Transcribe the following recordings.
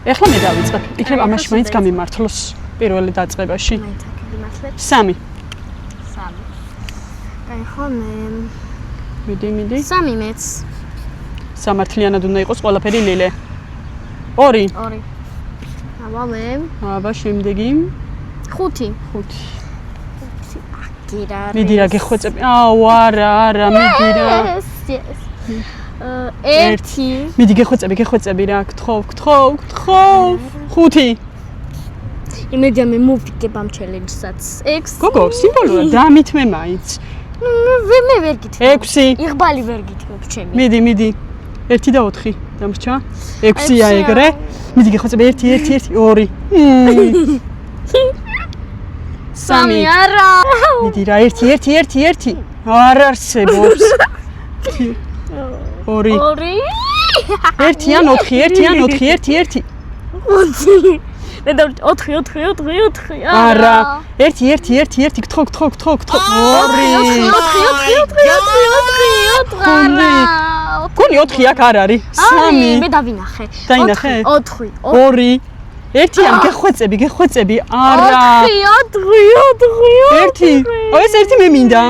ეხლა მე დავიწყებ. იქნებ ამაში მაინც გამიმართლოს პირველი დაწყებაში. მაინც აქ მიმართლებ. 3. აი ხო მე. მიდი. 3 მეც. სამართლიანად უნდა იყოს ყველაფერი ლილე. 2. ავალე. აბა შემდეგი 5. მიდი რა გეხვეწები. არა, მიდი რა. Yes. 1. მიდი გეხვეწები რა, გთხოვ. 5. იმედია მე მოვიგებ ამ ჩელენჯსაც. 6. გოგო, სიმბოლურად დამითმე მაინც. მე ვერ გითხრა. 6. იღბალი ვერ გითხრობ ჩემი. მიდი. 1 და 4 დამრჩა. 6-ია ეგრე. მიდი გეხვეწები 1, 2. 3 არა. მიდი რა 1. არ არსებობს. 2. 1-იან 4. 5. მე და 4. არა 1 გთხოვ 2. გონი 4 აქ არ არის 3 მე დავინახე 4 2 1-იან გეხვეწები არა 1 ეს 1 მე მინდა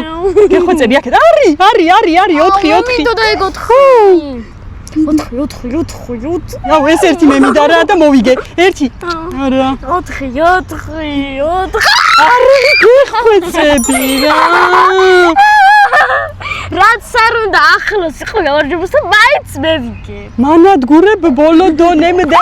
გეხვეწები აქეთ არის 4 მინდო და ეგ 4 აუ ეს 1 მე მინდა რა და მოვიგე 1 არა 4 არა გეხვეწები რა რაც არ უნდა ახლოს იყო გამარჯვებას და მაინც მე ვიგე მანადგურებ ბოლო დონემდე